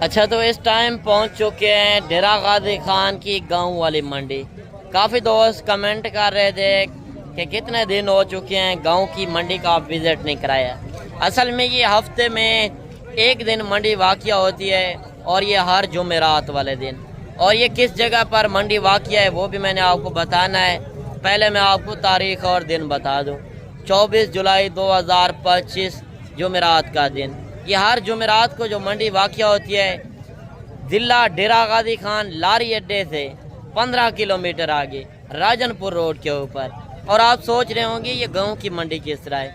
اچھا تو اس ٹائم پہنچ چکے ہیں ڈیرہ غازی خان کی گاؤں والی منڈی۔ کافی دوست کمنٹ کر رہے تھے کہ کتنے دن ہو چکے ہیں گاؤں کی منڈی کا آپ وزٹ نہیں کرایا۔ اصل میں یہ ہفتے میں ایک دن منڈی واقع ہوتی ہے اور یہ ہر جمعرات والے دن، اور یہ کس جگہ پر منڈی واقع ہے وہ بھی میں نے آپ کو بتانا ہے۔ پہلے میں آپ کو تاریخ اور دن بتا دوں، 24 جولائی 2025 جمعرات کا دن۔ یہ ہر جمعرات کو جو منڈی واقع ہوتی ہے ضلع ڈیرہ غازی خان لاری اڈے سے 15 کلومیٹر آگے راجن پور روڈ کے اوپر۔ اور آپ سوچ رہے ہوں گے یہ گاؤں کی منڈی کس طرح ہے۔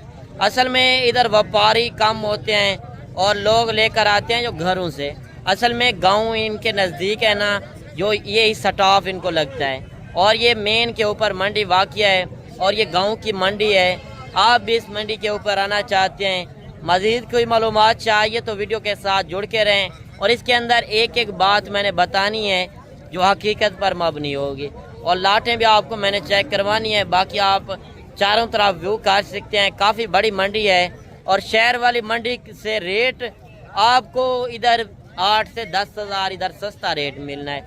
اصل میں ادھر وپاری کم ہوتے ہیں اور لوگ لے کر آتے ہیں جو گھروں سے۔ اصل میں گاؤں ان کے نزدیک ہے نا، جو یہ سٹاف ان کو لگتا ہے، اور یہ مین کے اوپر منڈی واقع ہے اور یہ گاؤں کی منڈی ہے۔ آپ بھی اس منڈی کے اوپر آنا چاہتے ہیں، مزید کوئی معلومات چاہیے تو ویڈیو کے ساتھ جڑ کے رہیں، اور اس کے اندر ایک ایک بات میں نے بتانی ہے جو حقیقت پر مبنی ہوگی، اور لاٹیں بھی آپ کو میں نے چیک کروانی ہے۔ باقی آپ چاروں طرف ویو کر سکتے ہیں، کافی بڑی منڈی ہے، اور شہر والی منڈی سے ریٹ آپ کو ادھر 8 سے 10 ہزار ادھر سستا ریٹ ملنا ہے۔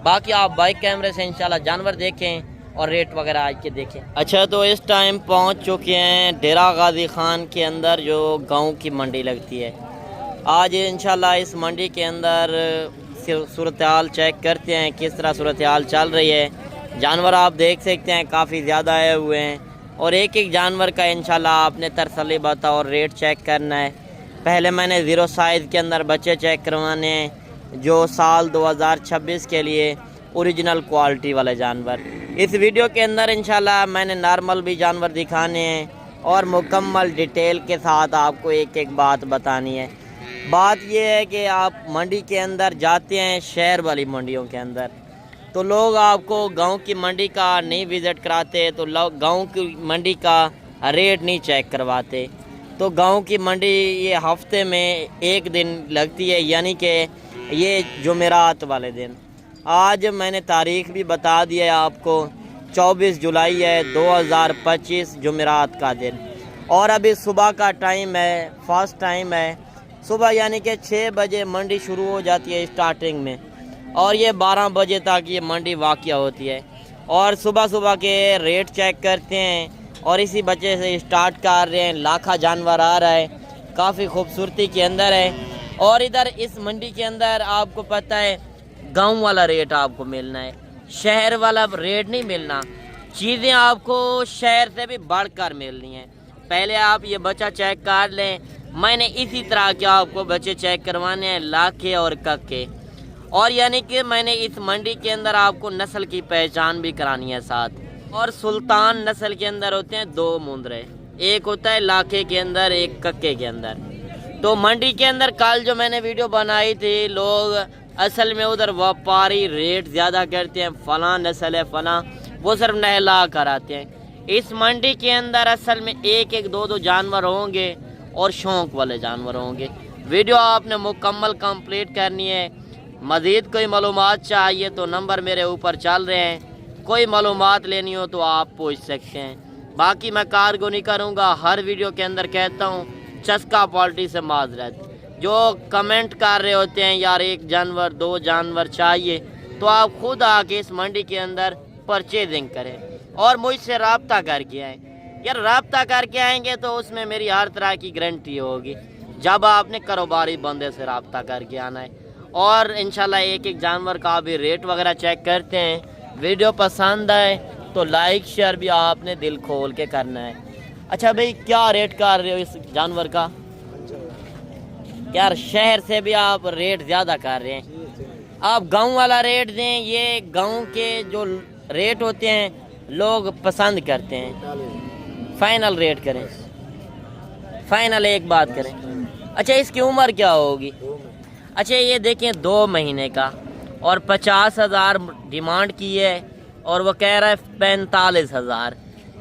باقی آپ بائک کیمرے سے انشاءاللہ جانور دیکھیں اور ریٹ وغیرہ آج کے دیکھیں۔ اچھا تو اس ٹائم پہنچ چکے ہیں ڈیرہ غازی خان کے اندر جو گاؤں کی منڈی لگتی ہے۔ آج انشاءاللہ اس منڈی کے اندر صورتحال چیک کرتے ہیں کس طرح صورتحال چل رہی ہے۔ جانور آپ دیکھ سکتے ہیں کافی زیادہ آئے ہوئے ہیں، اور ایک ایک جانور کا انشاءاللہ آپ نے تسلی بتا اور ریٹ چیک کرنا ہے۔ پہلے میں نے 0 سائز کے اندر بچے چیک کروانے ہیں جو سال 2026 کے لیے اوریجنل کوالٹی والے جانور۔ اس ویڈیو کے اندر انشاءاللہ میں نے نارمل بھی جانور دکھانے ہیں اور مکمل ڈیٹیل کے ساتھ آپ کو ایک ایک بات بتانی ہے۔ بات یہ ہے کہ آپ منڈی کے اندر جاتے ہیں شہر والی منڈیوں کے اندر تو لوگ آپ کو گاؤں کی منڈی کا نہیں وزٹ کراتے، تو گاؤں کی منڈی کا ریٹ نہیں چیک کرواتے۔ تو گاؤں کی منڈی یہ ہفتے میں ایک دن لگتی ہے، یعنی کہ یہ جمعرات والے دن۔ آج میں نے تاریخ بھی بتا دیا ہے آپ کو، 24 جولائی ہے 2025 جمعرات کا دن، اور ابھی صبح کا ٹائم ہے، فاسٹ ٹائم ہے صبح، یعنی کہ 6 بجے منڈی شروع ہو جاتی ہے اسٹارٹنگ میں، اور یہ 12 بجے تک یہ منڈی واقع ہوتی ہے۔ اور صبح صبح کے ریٹ چیک کرتے ہیں اور اسی بچے سے اسٹارٹ کر رہے ہیں۔ لاکھا جانور آ رہا ہے، کافی خوبصورتی کے اندر ہے، اور ادھر اس منڈی کے اندر آپ کو پتہ ہے گاؤں والا ریٹ آپ کو ملنا ہے، شہر والا ریٹ نہیں ملنا۔ چیزیں آپ کو شہر سے بھی بڑھ کر ملنی ہیں۔ پہلے آپ یہ بچہ چیک کر لیں، میں نے اسی طرح کے آپ کو بچے چیک کروانے ہیں، لاکھے اور ککے، اور یعنی کہ میں نے اس منڈی کے اندر آپ کو نسل کی پہچان بھی کرانی ہے ساتھ۔ اور سلطان نسل کے اندر ہوتے ہیں 2 مندرے، ایک ہوتا ہے لاکھے کے اندر، ایک ککے کے اندر۔ تو منڈی کے اندر کل جو میں نے ویڈیو بنائی تھی، لوگ اصل میں ادھر وپاری ریٹ زیادہ کرتے ہیں، فلاں نسل ہے فلاں، وہ صرف نہلا کر آتے ہیں۔ اس منڈی کے اندر اصل میں ایک ایک 2 جانور ہوں گے اور شوق والے جانور ہوں گے۔ ویڈیو آپ نے مکمل کمپلیٹ کرنی ہے۔ مزید کوئی معلومات چاہیے تو نمبر میرے اوپر چل رہے ہیں، کوئی معلومات لینی ہو تو آپ پوچھ سکتے ہیں۔ باقی میں کارگو نہیں کروں گا، ہر ویڈیو کے اندر کہتا ہوں چسکا پالٹی سے معذرت۔ جو کمنٹ کر رہے ہوتے ہیں یار 1 جانور 2 جانور چاہیے، تو آپ خود آ کے اس منڈی کے اندر پرچیزنگ کریں اور مجھ سے رابطہ کر کے آئیں۔ یار رابطہ کر کے آئیں گے تو اس میں میری ہر طرح کی گارنٹی ہوگی، جب آپ نے کاروباری بندے سے رابطہ کر کے آنا ہے۔ اور انشاءاللہ ایک ایک جانور کا بھی ریٹ وغیرہ چیک کرتے ہیں۔ ویڈیو پسند آئے تو لائک شیئر بھی آپ نے دل کھول کے کرنا ہے۔ اچھا بھئی کیا ریٹ کر رہے ہو اس جانور کا؟ یار شہر سے بھی آپ ریٹ زیادہ کر رہے ہیں، آپ گاؤں والا ریٹ دیں۔ یہ گاؤں کے جو ریٹ ہوتے ہیں لوگ پسند کرتے ہیں۔ فائنل ریٹ کریں، فائنل ایک بات کریں۔ اچھا اس کی عمر کیا ہوگی؟ اچھا یہ دیکھیں 2 مہینے کا، اور 50,000 ڈیمانڈ کی ہے، اور وہ کہہ رہا ہے 45,000۔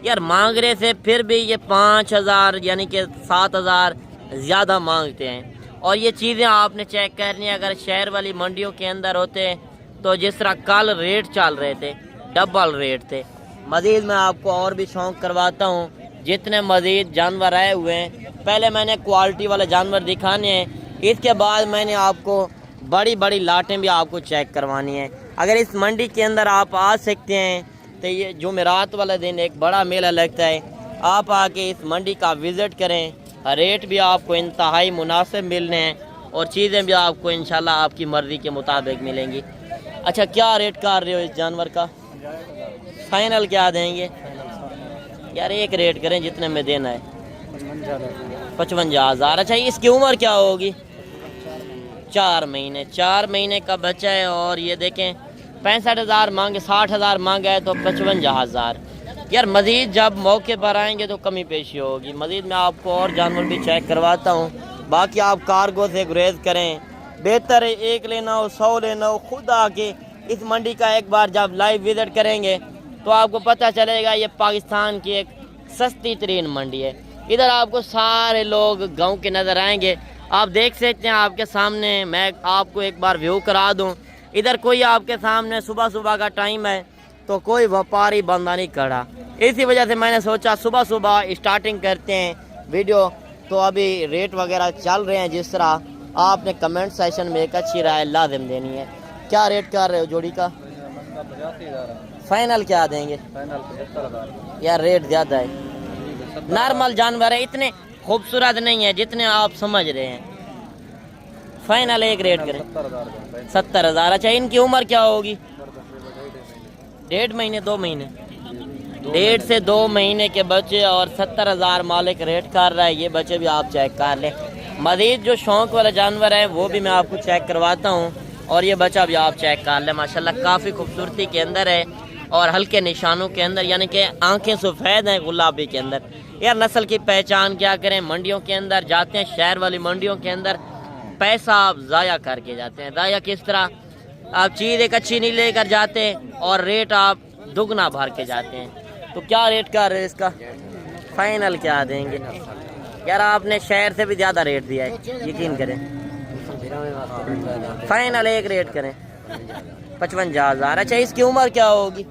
یار مانگ رہے سے پھر بھی یہ 5,000 یعنی کہ 7,000 زیادہ مانگتے ہیں۔ اور یہ چیزیں آپ نے چیک کرنی ہے، اگر شہر والی منڈیوں کے اندر ہوتے ہیں تو جس طرح کل ریٹ چل رہے تھے ڈبل ریٹ تھے۔ مزید میں آپ کو اور بھی شوق کرواتا ہوں، جتنے مزید جانور آئے ہوئے ہیں، پہلے میں نے کوالٹی والے جانور دکھانے ہیں، اس کے بعد میں نے آپ کو बड़ी बड़ी लाटें भी आपको चेक करवानी है। अगर इस मंडी के अंदर आप आ सकते हैं तो ये जुमेरात वाला दिन एक बड़ा मेला लगता है, आप आके इस मंडी का विज़िट करें। रेट भी आपको इंतहाई मुनासिब मिलने हैं और चीज़ें भी आपको इंशाल्लाह आपकी मर्ज़ी के मुताबिक मिलेंगी। अच्छा, क्या रेट कर रहे हो इस जानवर का? फाइनल क्या देंगे यार? एक रेट करें जितने में देना है। 55,000। अच्छा, इसकी उम्र क्या होगी? 4 महीने। 4 महीने का बच्चा है और ये देखें 65,000 मांगे, 60,000 मांगा है तो 55,000। यार मज़ीद जब मौके पर आएंगे तो कमी पेशी होगी। मज़ीद मैं आपको और जानवर भी चेक करवाता हूँ। बाकी आप कार्गो से गुरेज करें, बेहतर है 1 लेना हो 100 लेना हो, खुद आके इस मंडी का एक बार जब लाइव विज़िट करेंगे तो आपको पता चलेगा ये पाकिस्तान की एक सस्ती तरीन मंडी है। इधर आपको सारे लोग गांव के नज़र आएंगे। आप देख सकते हैं आपके सामने, मैं आपको एक बार व्यू करा दूं। इधर कोई आपके सामने सुबह सुबह का टाइम है तो कोई व्यापारी बंदा नहीं खड़ा। इसी वजह से मैंने सोचा सुबह सुबह स्टार्टिंग करते हैं वीडियो। तो अभी रेट वगैरह चल रहे हैं, जिस तरह आपने कमेंट सेशन में एक अच्छी राय लाजिम देनी है। क्या रेट कर रहे हो जोड़ी का? फाइनल क्या देंगे? यार रेट ज़्यादा है, नॉर्मल जानवर है, इतने खूबसूरत नहीं है जितने आप समझ रहे हैं। फाइनल एक रेट करें 70,000। अच्छा, इनकी उम्र क्या होगी? 1.5 महीने 2 महीने 1.5 से 2 महीने के बच्चे और 70,000 मालिक रेट कर रहा है। ये बच्चे भी आप चेक कर लें। मज़ीद जो शौक वाला जानवर है वो भी मैं आपको चेक करवाता हूँ और ये बच्चा भी आप चेक कर लें। माशाल्लाह काफ़ी खूबसूरती के अंदर है और हल्के निशानों के अंदर, यानी कि आंखें सफ़ेद हैं गुलाबी के अंदर। यार नस्ल की पहचान क्या करें? मंडियों के अंदर जाते हैं, शहर वाली मंडियों के अंदर पैसा आप ज़ाया करके जाते हैं। ज़ाया किस तरह? आप चीज़ एक अच्छी नहीं लेकर जाते और रेट आप दुगना भर के जाते हैं। तो क्या रेट कर रहे हैं इसका? फाइनल क्या देंगे? यार आपने शहर से भी ज़्यादा रेट दिया है, यकीन करें। फाइनल एक रेट करें 55,000। अच्छा, इसकी उम्र क्या होगी?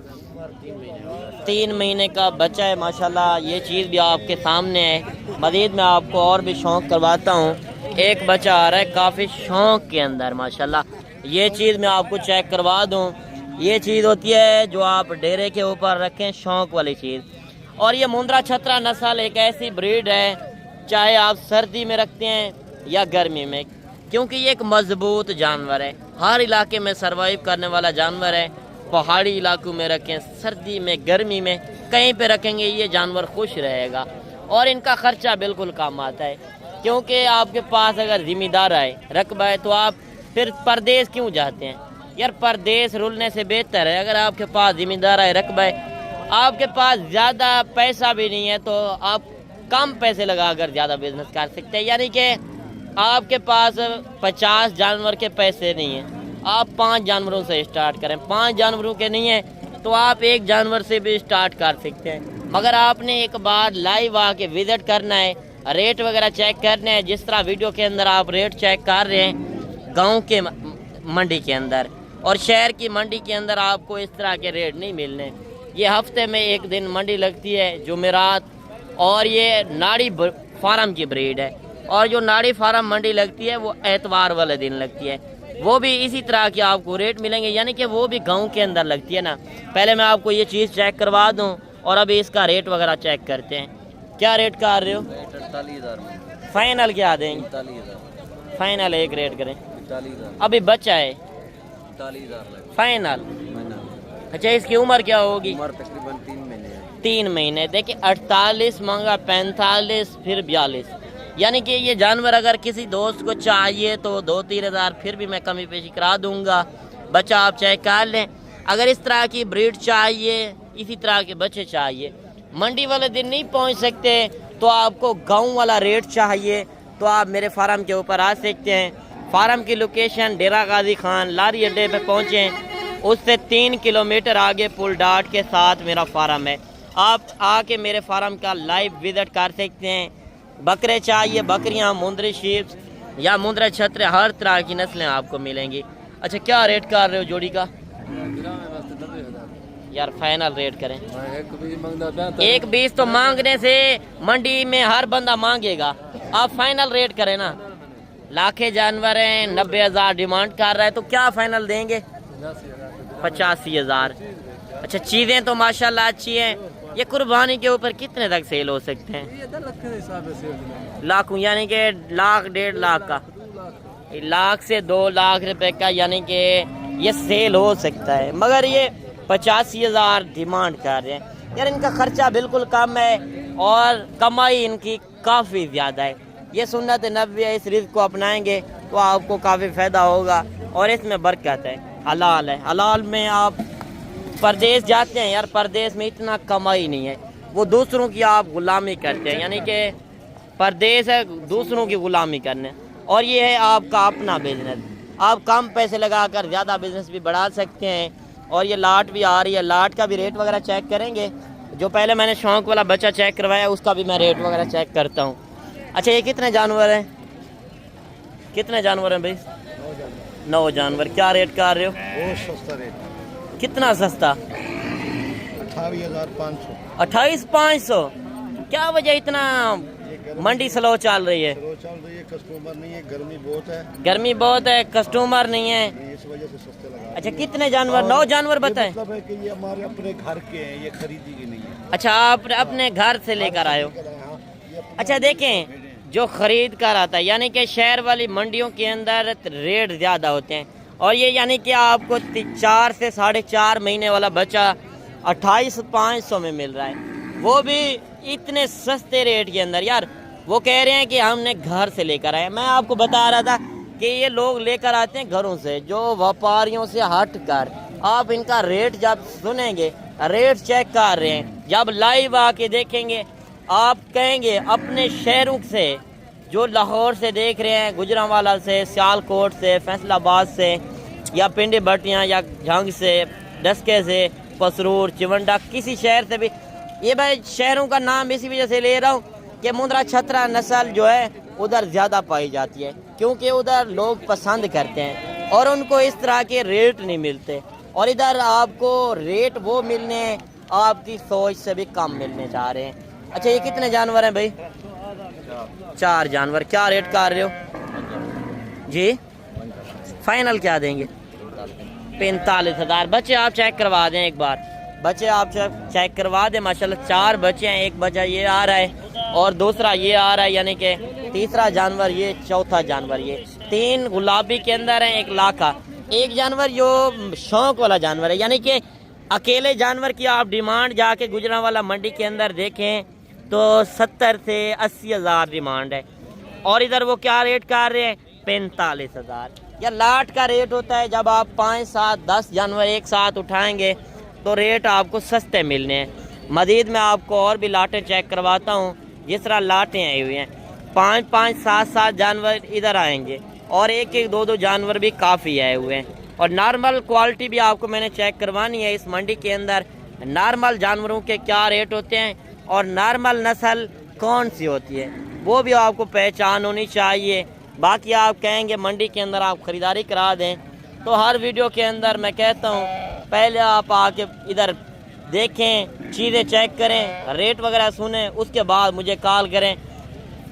3 महीने का बच्चा है माशाल्लाह। ये चीज़ भी आपके सामने है। मज़ीद मैं आपको और भी शौक़ करवाता हूँ। एक बच्चा आ रहा है काफ़ी शौक़ के अंदर माशाल्लाह। ये चीज़ मैं आपको चेक करवा दूँ। ये चीज़ होती है जो आप डेरे के ऊपर रखें, शौक़ वाली चीज़। और ये मुंद्रा छत्रा नस्ल एक ऐसी ब्रीड है, चाहे आप सर्दी में रखते हैं या गर्मी में, क्योंकि ये एक मजबूत जानवर है, हर इलाके में सरवाइव करने वाला जानवर है। पहाड़ी इलाकों में रखें, सर्दी में, गर्मी में, कहीं पे रखेंगे ये जानवर खुश रहेगा और इनका ख़र्चा बिल्कुल काम आता है। क्योंकि आपके पास अगर ज़िम्मेदार आए, रकबा है, तो आप फिर परदेश क्यों जाते हैं? यार परदेश रुलने से बेहतर है अगर आपके पास ज़िम्मेदार है, रकबा है, आपके पास ज़्यादा पैसा भी नहीं है तो आप कम पैसे लगा कर ज़्यादा बिजनेस कर सकते हैं। यानी कि आपके पास 50 जानवर के पैसे नहीं हैं, आप 5 जानवरों से स्टार्ट करें। 5 जानवरों के नहीं है तो आप 1 जानवर से भी स्टार्ट कर सकते हैं। मगर आपने एक बार लाइव आके विज़िट करना है, रेट वगैरह चेक करने हैं। जिस तरह वीडियो के अंदर आप रेट चेक कर रहे हैं गांव के मंडी के अंदर और शहर की मंडी के अंदर आपको इस तरह के रेट नहीं मिलने। ये हफ्ते में 1 दिन मंडी लगती है, जुमेरात, और ये नाड़ी फार्म की ब्रीड है। और जो नाड़ी फार्म मंडी लगती है वो एतवार वाले दिन लगती है, वो भी इसी तरह के आपको रेट मिलेंगे, यानी कि वो भी गांव के अंदर लगती है ना। पहले मैं आपको ये चीज़ चेक करवा दूं और अभी इसका रेट वगैरह चेक करते हैं। क्या रेट कर रहे हो? 48,000। फाइनल क्या देंगे? 48,000। फाइनल एक रेट करें। 48,000। अभी बच्चा है। 48,000 फाइनल। अच्छा, इसकी उम्र क्या होगी? उम्र तकरीबन 3 महीने है। 3 महीने। देखिए 48 मांगा, 45, फिर 42, यानी कि ये जानवर अगर किसी दोस्त को चाहिए तो 2-3 हज़ार फिर भी मैं कमी पेशी करा दूंगा। बच्चा आप चेक कर लें। अगर इस तरह की ब्रीड चाहिए, इसी तरह के बच्चे चाहिए, मंडी वाले दिन नहीं पहुंच सकते तो आपको गांव वाला रेट चाहिए तो आप मेरे फार्म के ऊपर आ सकते हैं। फार्म की लोकेशन डेरा गाजी खान लारी अड्डे पे पहुँचें, उससे 3 किलोमीटर आगे पुल डाट के साथ मेरा फार्म है। आप आके मेरे फार्म का लाइव विज़िट कर सकते हैं। बकरे चाहिए, बकरियां, मुंद्री शीप्स या मुंद्रा छत्र, हर तरह की नस्लें आपको मिलेंगी। अच्छा, क्या रेट कर रहे हो जोड़ी का? यार फाइनल रेट करें। 1,20 तो मांगने से मंडी में हर बंदा मांगेगा, आप फाइनल रेट करें ना। लाखे जानवर हैं, 90,000 डिमांड कर रहा है, तो क्या फाइनल देंगे? 85,000। अच्छा, चीज़ें तो माशाल्लाह अच्छी हैं। ये कुर्बानी के ऊपर कितने तक सेल हो सकते हैं? लाखों, यानी कि लाख 1.5 लाख का, 1 लाख से 2 लाख रुपए का, यानी कि ये सेल हो सकता है। मगर ये 85,000 डिमांड कर रहे हैं। यार इनका खर्चा बिल्कुल कम है और कमाई इनकी काफ़ी ज़्यादा है। ये सुन्नत नबी है, इस रिज़्क़ को अपनाएंगे तो आपको काफ़ी फ़ायदा होगा और इसमें बरकत है, हलाल है। हलाल में आप परदेश जाते हैं, यार परदेश में इतना कमाई नहीं है, वो दूसरों की आप गुलामी करते हैं, यानी कि परदेश है दूसरों की गुलामी करने, और ये है आपका अपना बिजनेस। आप कम पैसे लगाकर ज़्यादा बिजनेस भी बढ़ा सकते हैं। और ये लाट भी आ रही है, लाट का भी रेट वगैरह चेक करेंगे। जो पहले मैंने शौक वाला बच्चा चेक करवाया उसका भी मैं रेट वगैरह चेक करता हूँ। अच्छा, ये कितने जानवर हैं? कितने जानवर हैं भाई? 9 जानवर। क्या रेट कर रहे हो? बहुत सस्ता रेट। कितना सस्ता? 28,500। 28,500। क्या वजह इतना मंडी स्लो चल रही है? स्लो चल रही है, कस्टमर नहीं है, गर्मी बहुत है। गर्मी बहुत है, कस्टमर नहीं है, इस वजह से सस्ते लगा। अच्छा, कितने जानवर? 9 जानवर बताएं। मतलब है कि ये हमारे अपने घर के हैं, ये खरीदी की नहीं है। अच्छा, आप अपने घर से लेकर आए हो? अच्छा, देखें जो खरीद कर आता है, यानी कि शहर वाली मंडियों के अंदर रेट ज़्यादा होते हैं, और ये यानी कि आपको 4 से 4.5 महीने वाला बच्चा 28,500 में मिल रहा है, वो भी इतने सस्ते रेट के अंदर। यार वो कह रहे हैं कि हमने घर से लेकर आए। मैं आपको बता रहा था कि ये लोग लेकर आते हैं घरों से, जो व्यापारियों से हट कर। आप इनका रेट जब सुनेंगे, रेट चेक कर रहे हैं, जब लाइव आके देखेंगे, आप कहेंगे अपने शहरों से, जो लाहौर से देख रहे हैं, गुजरांवाला से, सियालकोट से, फैसलाबाद से, या पिंडी भट्टियाँ, या झंग से, डस्के से, पसरूर, चिवंडा, किसी शहर से भी। ये भाई शहरों का नाम इसी वजह से ले रहा हूँ कि मुंद्रा छतरा नस्ल जो है उधर ज़्यादा पाई जाती है, क्योंकि उधर लोग पसंद करते हैं और उनको इस तरह के रेट नहीं मिलते, और इधर आपको रेट वो मिलने आपकी सोच से भी कम मिलने जा रहे हैं। अच्छा, ये कितने जानवर हैं भाई? 4 जानवर। क्या रेट कर रहे हो जी? फाइनल क्या देंगे? 45,000। बच्चे आप चेक करवा दें एक बार, बच्चे आप चेक करवा दें। माशाल्लाह 4 बच्चे हैं, एक बच्चा ये आ रहा है और दूसरा ये आ रहा है, यानी कि तीसरा जानवर ये, चौथा जानवर ये। 3 गुलाबी के अंदर है, 1 लाखा। एक जानवर जो शौक वाला जानवर है, यानी कि अकेले जानवर की आप डिमांड जाके गुजरांवाला मंडी के अंदर देखें तो 70 से 80,000 डिमांड है, और इधर वो क्या रेट कर रहे हैं? 45,000। या लाट का रेट होता है, जब आप 5, 7, 10 जानवर एक साथ उठाएंगे तो रेट आपको सस्ते मिलने हैं। मज़ीद मैं आपको और भी लाटें चेक करवाता हूँ। जिस तरह लाटें आई हुई हैं, 5, 5, 7, 7 जानवर इधर आएंगे, और 1, 1, 2, 2 जानवर भी काफ़ी आए हुए हैं। और नॉर्मल क्वालिटी भी आपको मैंने चेक करवानी है इस मंडी के अंदर। नॉर्मल जानवरों के क्या रेट होते हैं और नॉर्मल नस्ल कौन सी होती है, वो भी आपको पहचान होनी चाहिए। बाकी आप कहेंगे मंडी के अंदर आप ख़रीदारी करा दें, तो हर वीडियो के अंदर मैं कहता हूँ पहले आप आके इधर देखें, चीज़ें चेक करें, रेट वगैरह सुने, उसके बाद मुझे कॉल करें।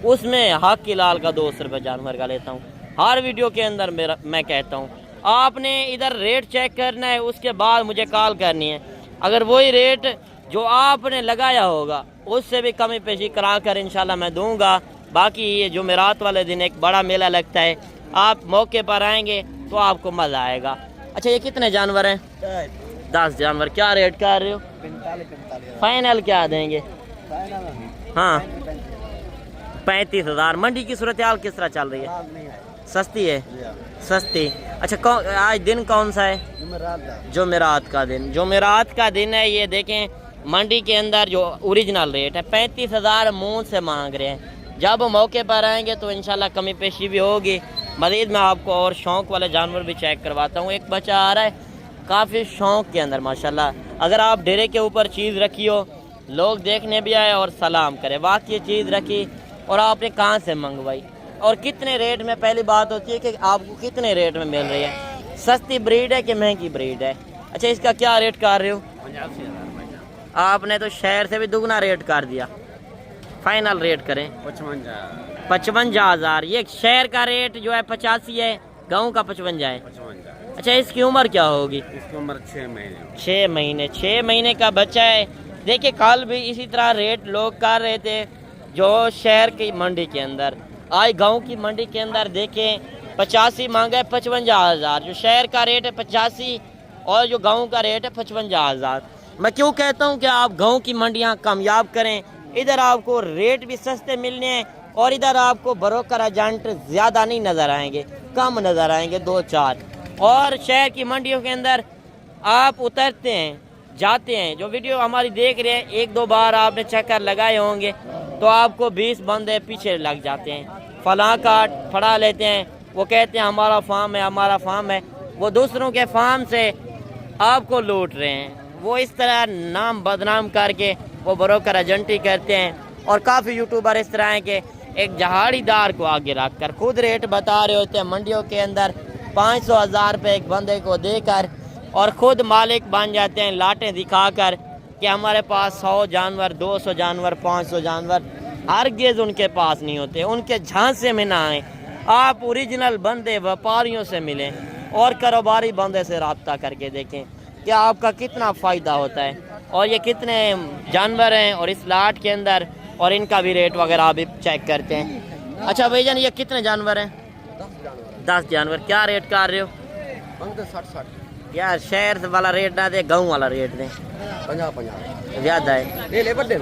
उसमें हक की लाल का 200 रुपये जानवर का लेता हूँ हर वीडियो के अंदर। मैं कहता हूँ आपने इधर रेट चेक करना है, उसके बाद मुझे कॉल करनी है। अगर वही रेट जो आपने लगाया होगा उससे भी कमी पेशी करा कर इंशाल्लाह मैं दूंगा। बाकी ये जुमेरात वाले दिन एक बड़ा मेला लगता है, आप मौके पर आएंगे तो आपको मज़ा आएगा। अच्छा, ये कितने जानवर हैं? 10 जानवर। क्या रेट कर रहे हो? 45,000। फाइनल क्या देंगे? हाँ, 35,000। मंडी की सूरत हाल किस तरह चल रही है? सस्ती है? सस्ती। अच्छा, आज दिन कौन सा है? जुमेरात का दिन। जुमेरात का दिन है। ये देखें मंडी के अंदर जो ओरिजिनल रेट है 35,000 मुँह से मांग रहे हैं। जब मौके पर आएंगे तो इंशाल्लाह कमी पेशी भी होगी। मज़ीद मैं आपको और शौक़ वाले जानवर भी चेक करवाता हूँ। एक बच्चा आ रहा है काफ़ी शौक़ के अंदर माशाल्लाह। अगर आप डेरे के ऊपर चीज़ रखी हो, लोग देखने भी आए और सलाम करें, वाकई चीज़ रखी और आपने कहाँ से मंगवाई और कितने रेट में। पहली बात होती है कि आपको कितने रेट में मिल रही है, सस्ती ब्रीड है कि महंगी ब्रीड है। अच्छा, इसका क्या रेट कर रहे हो? 85,000। आपने तो शहर से भी दुगना रेट कर दिया। फाइनल रेट करें? 55। 55,000। ये शहर का रेट जो है 85 है, गाँव का 55 है। अच्छा, इसकी उम्र क्या होगी? इसकी उम्र 6 महीने। 6 महीने। 6 महीने का बच्चा है। देखिए कल भी इसी तरह रेट लोग कर रहे थे जो शहर की मंडी के अंदर। आज गांव की मंडी के अंदर देखें 85 मांगा है 55,000। जो शहर का रेट है 85 और जो गांव का रेट है 55,000। मैं क्यों कहता हूं कि आप गांव की मंडियां कामयाब करें, इधर आपको रेट भी सस्ते मिलने हैं और इधर आपको ब्रोकर एजेंट ज़्यादा नहीं नज़र आएंगे, कम नज़र आएंगे 2-4। और शहर की मंडियों के अंदर आप उतरते हैं, जाते हैं, जो वीडियो हमारी देख रहे हैं 1-2 बार आपने चक्कर लगाए होंगे तो आपको 20 बंदे पीछे लग जाते हैं, फलां काट फड़ा लेते हैं। वो कहते हैं हमारा फार्म है, हमारा फार्म है। वो दूसरों के फार्म से आपको लूट रहे हैं। वो इस तरह नाम बदनाम करके वो ब्रोकर एजेंटी करते हैं। और काफ़ी यूट्यूबर इस तरह हैं कि एक जहाड़ीदार को आगे रख कर खुद रेट बता रहे होते हैं मंडियों के अंदर 500,000 रुपये एक बंदे को देकर, और ख़ुद मालिक बन जाते हैं लाटें दिखाकर कि हमारे पास 100 जानवर, 200 जानवर, 500 जानवर। हरगिज़ उनके पास नहीं होते, उनके झांसे में ना आए। आप ओरिजिनल बंदे व्यापारियों से मिलें और कारोबारी बंदे से रब्ता करके देखें कि आपका कितना फ़ायदा होता है और ये कितने जानवर हैं और इस लाट के अंदर, और इनका भी रेट वगैरह आप भी चेक करते हैं। अच्छा भाईजान, ये कितने जानवर हैं? 10 जानवर। क्या रेट कर रहे हो? 60-60। यार शहर वाला रेट ना दे, गाँव वाला रेट दें। 50-50 ज़्यादा है। ये लेबर दे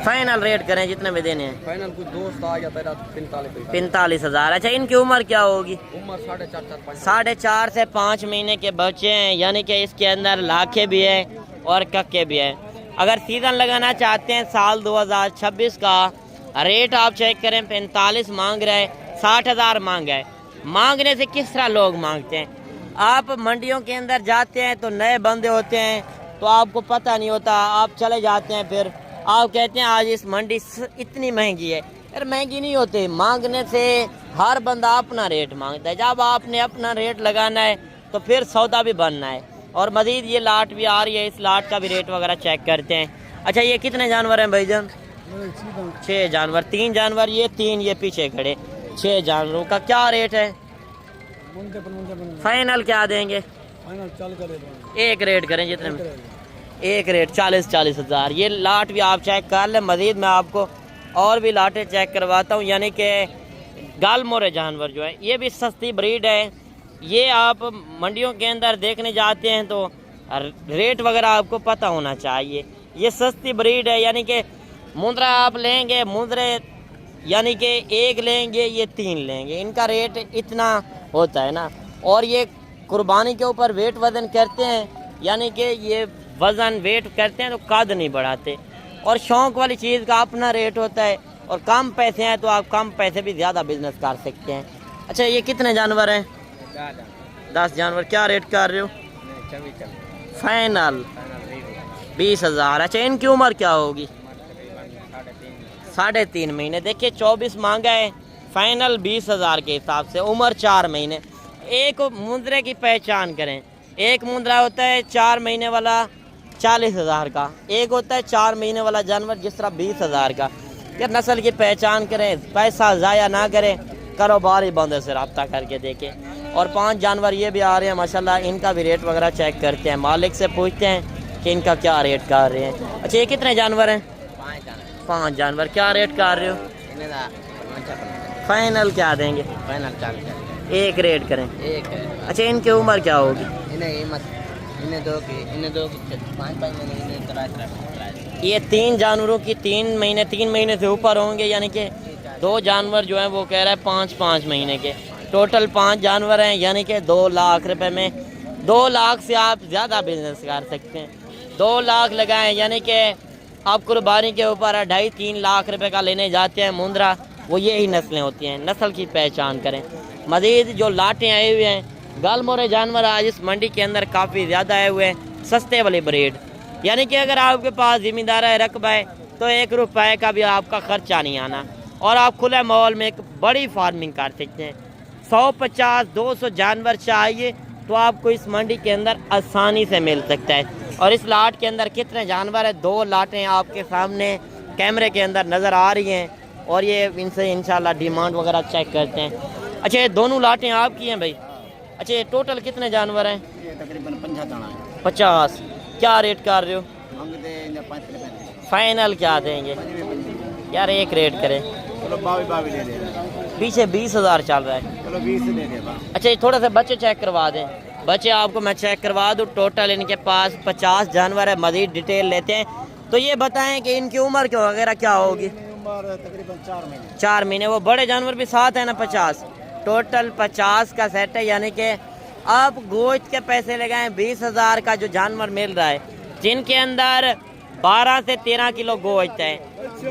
फाइनल रेट करें जितने में देने हैं। फाइनल कुछ दोस्त आ जाता है 45,000। अच्छा, इनकी उम्र क्या होगी? उम्र 4.5 4.5 से 5 महीने के बच्चे हैं, यानी कि इसके अंदर लाखे भी है और कक्के भी है। अगर सीज़न लगाना चाहते हैं साल 2026 का, रेट आप चेक करें 45 मांग रहे हैं, 60,000 मांग है। मांगने से किस तरह लोग मांगते हैं? आप मंडियों के अंदर जाते हैं तो नए बंदे होते हैं तो आपको पता नहीं होता, आप चले जाते हैं, फिर आप कहते हैं आज इस मंडी इतनी महंगी है। यार महंगी नहीं होती, मांगने से हर बंदा अपना रेट मांगता है। जब आपने अपना रेट लगाना है तो फिर सौदा भी बनना है। और मज़ीद ये लाट भी आ रही है, इस लाट का भी रेट वगैरह चेक करते हैं। अच्छा, ये कितने जानवर हैं भाईजान? 6 जानवर। 3 जानवर ये 3 ये पीछे खड़े, 6 जानवरों का क्या रेट है? फाइनल क्या देंगे? एक रेट करें जितने में, एक रेट 40,000। ये लाट भी आप चेक कर लें। मज़ीद मैं आपको और भी लाटें चेक करवाता हूँ, यानी कि गालमोरे जानवर जो है ये भी सस्ती ब्रीड है। ये आप मंडियों के अंदर देखने जाते हैं तो रेट वगैरह आपको पता होना चाहिए। ये सस्ती ब्रीड है, यानी कि मुंद्रा आप लेंगे, मुंद्रे यानी कि 1 लेंगे, ये 3 लेंगे, इनका रेट इतना होता है ना। और ये कुर्बानी के ऊपर वेट वज़न करते हैं, यानी कि ये वज़न वेट करते हैं तो कद नहीं बढ़ाते। और शौक़ वाली चीज़ का अपना रेट होता है, और कम पैसे हैं तो आप कम पैसे भी ज़्यादा बिजनेस कर सकते हैं। अच्छा, ये कितने जानवर हैं? 10 जानवर। क्या रेट कर रहे हो? फाइनल 20,000। अच्छा, इनकी उम्र क्या होगी? 3.5 महीने। देखिए 24 मांगा है, फाइनल 20,000 के हिसाब से, उम्र 4 महीने। एक मुंद्रे की पहचान करें, एक मुंद्रा होता है 4 महीने वाला 40,000 का, एक होता है 4 महीने वाला जानवर जिस तरह 20,000 का। कि नस्ल की पहचान करें, पैसा ज़ाया ना करें, कारोबारी बंदे से रब्ता करके देखें। और 5 जानवर ये भी आ रहे हैं माशाल्लाह, इनका भी रेट वगैरह चेक करते हैं, मालिक से पूछते हैं कि इनका क्या रेट कर रहे हैं। अच्छा, ये कितने जानवर हैं? 5 जानवर। क्या रेट कर रहे हो? फाइनल क्या देंगे? फाइनल 40। एक रेट करें। एक है। अच्छा, इनकी उम्र क्या होगी? ये 3 जानवरों की 3 महीने से ऊपर होंगे, यानी कि 2 जानवर जो हैं वो कह रहा है 5-5 महीने के। टोटल 5 जानवर हैं, यानी कि 2 लाख रुपए में, 2 लाख से आप ज़्यादा बिजनेस कर सकते हैं। 2 लाख लगाएं, यानी कि आप कुर्बानी के ऊपर 2.5-3 लाख रुपए का लेने जाते हैं मुंद्रा, वो यही नस्लें होती हैं। नस्ल की पहचान करें। मज़ीद जो लाटें आए हुए हैं, गालमोरे जानवर आज इस मंडी के अंदर काफ़ी ज़्यादा आए हुए हैं, सस्ते वाली ब्रीड। यानी कि अगर आपके पास ज़िम्मेदार है, रकबा है, तो 1 रुपये का भी आपका ख़र्चा नहीं आना, और आप खुले माहौल में एक बड़ी फार्मिंग कर सकते हैं। 150-200 जानवर चाहिए तो आपको इस मंडी के अंदर आसानी से मिल सकता है। और इस लाट के अंदर कितने जानवर हैं? 2 लाटें आपके सामने कैमरे के अंदर नज़र आ रही हैं। اور یہ ان سے انشاءاللہ ڈیمانڈ وغیرہ چیک کرتے ہیں. اچھا یہ دونوں لاٹیں آپ کی ہیں بھائی؟ اچھا یہ ٹوٹل کتنے جانور ہیں؟ یہ تقریباً 50 دانا ہے. 50. کیا ریٹ کر رہے ہو؟ ہم دے 5 فائنل کیا دیں گے یار؟ ایک ریٹ کریں. چلو 22 دے دے. پیچھے 20,000 چل رہا ہے. چلو 20 دے دے. اچھا یہ تھوڑا سا بچے چیک کروا دیں. بچے آپ کو میں چیک کروا دوں. ٹوٹل ان کے پاس 50 جانور ہے. مزید ڈیٹیل لیتے ہیں. تو یہ بتائیں کہ ان کی عمر کیا وغیرہ کیا ہوگی؟ عمر تقریباً 4 مہینے. 4 مہینے. وہ بڑے جانور بھی ساتھ ہیں نا 50. ٹوٹل 50 کا سیٹ ہے. یعنی کہ آپ گوشت کے پیسے لگائیں 20,000 کا جو جانور مل رہا ہے جن کے اندر 12 سے 13 کلو گوشت ہے.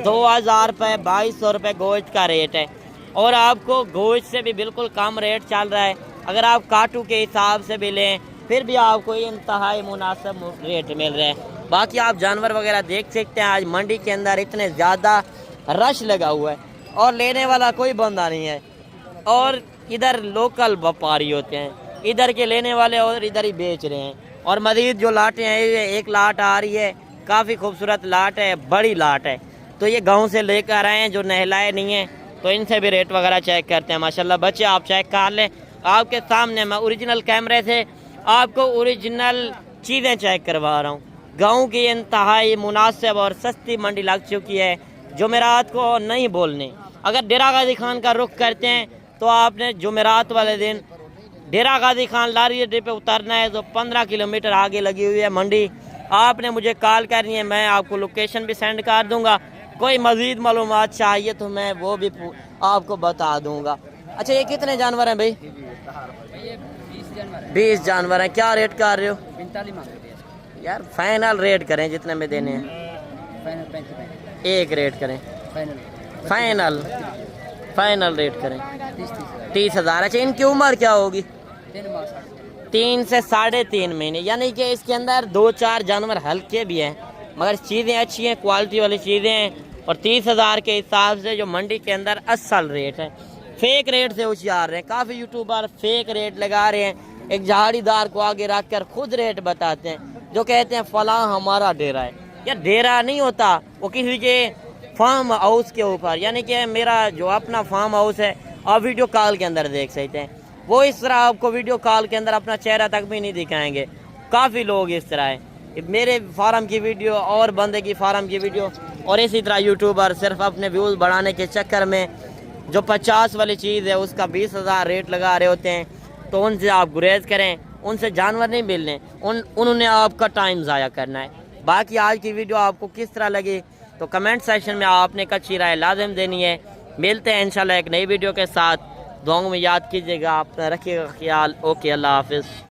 2,000 روپے 2,200 روپے گوشت کا ریٹ ہے. اور آپ کو گوشت سے بھی بالکل کم ریٹ چل رہا ہے. اگر آپ کاٹو کے حساب سے بھی لیں پھر بھی آپ کو انتہائی مناسب ریٹ مل رہے ہیں. باقی آپ جانور وغیرہ دیکھ سکتے ہیں. آج منڈی کے اندر اتنے زیادہ رش لگا ہوا ہے اور لینے والا کوئی بندہ نہیں ہے. اور ادھر لوکل وپاری ہوتے ہیں, ادھر کے لینے والے اور ادھر ہی بیچ رہے ہیں. اور مزید جو لاٹیں ہیں, ایک لاٹ آ رہی ہے, کافی خوبصورت لاٹ ہے, بڑی لاٹ ہے. تو یہ گاؤں سے لے کر آئے ہیں جو نہلائے نہیں ہیں, تو ان سے بھی ریٹ وغیرہ چیک کرتے ہیں. ماشاءاللہ بچے آپ چیک کر لیں. آپ کے سامنے میں اوریجنل کیمرے سے آپ کو اوریجنل چیزیں چیک کروا رہا ہوں. گاؤں کی انتہائی مناسب اور سستی منڈی لگ چکی ہے. جمعرات کو نہیں بولنے. اگر ڈیرہ غازی خان کا رخ کرتے ہیں تو آپ نے جمعرات والے دن ڈیرہ غازی خان لاری اڈے پہ اترنا ہے, جو 15 کلومیٹر آگے لگی ہوئی ہے منڈی. آپ نے مجھے کال کرنی ہے, میں آپ کو لوکیشن بھی سینڈ کر دوں گا. کوئی مزید معلومات چاہیے تو میں وہ بھی آپ کو بتا دوں گا. اچھا یہ کتنے جانور ہیں بھائی؟ 20 جانور ہیں. کیا ریٹ کر رہے ہو؟ 45 یار فائنل ریٹ کریں جتنے میں دینے ہیں. ایک ریٹ کریں فائنل ریٹ کریں 30,000. اچھا ان کی عمر کیا ہوگی؟ 3 سے 3.5 مہینے. یعنی کہ اس کے اندر 2-4 جانور ہلکے بھی ہیں مگر چیزیں اچھی ہیں, کوالٹی والی چیزیں ہیں. اور 30,000 کے حساب سے جو منڈی کے اندر اصل ریٹ ہے. فیک ریٹ سے ہوشیار رہے ہیں. کافی یوٹیوبر فیک ریٹ لگا رہے ہیں, ایک جھاڑی دار کو آگے رکھ کر خود ریٹ بتاتے ہیں, جو کہتے ہیں فلاں ہمارا ڈیرہ ہے. یا ڈیرہ نہیں ہوتا, وہ کسی کے فارم ہاؤس کے اوپر. یعنی کہ میرا جو اپنا فارم ہاؤس ہے آپ ویڈیو کال کے اندر دیکھ سکتے ہیں. وہ اس طرح آپ کو ویڈیو کال کے اندر اپنا چہرہ تک بھی نہیں دکھائیں گے. کافی لوگ اس طرح ہیں. میرے فارم کی ویڈیو اور بندے کی فارم کی ویڈیو اور اسی طرح یوٹیوبر صرف اپنے ویوز بڑھانے کے چکر میں جو 50 والی چیز ہے اس کا 20,000 ریٹ لگا رہے ہوتے ہیں. تو ان سے آپ گریز کریں, ان سے جانور نہیں ملنے, انہوں نے آپ کا ٹائم ضائع کرنا ہے. باقی آج کی ویڈیو آپ کو کس طرح لگی تو کمنٹ سیکشن میں آپ نے اچھی رائے لازم دینی ہے. ملتے ہیں انشاءاللہ ایک نئی ویڈیو کے ساتھ. دعاؤں میں یاد کیجیے گا. آپ رکھیے گا خیال. اوکے, اللہ حافظ.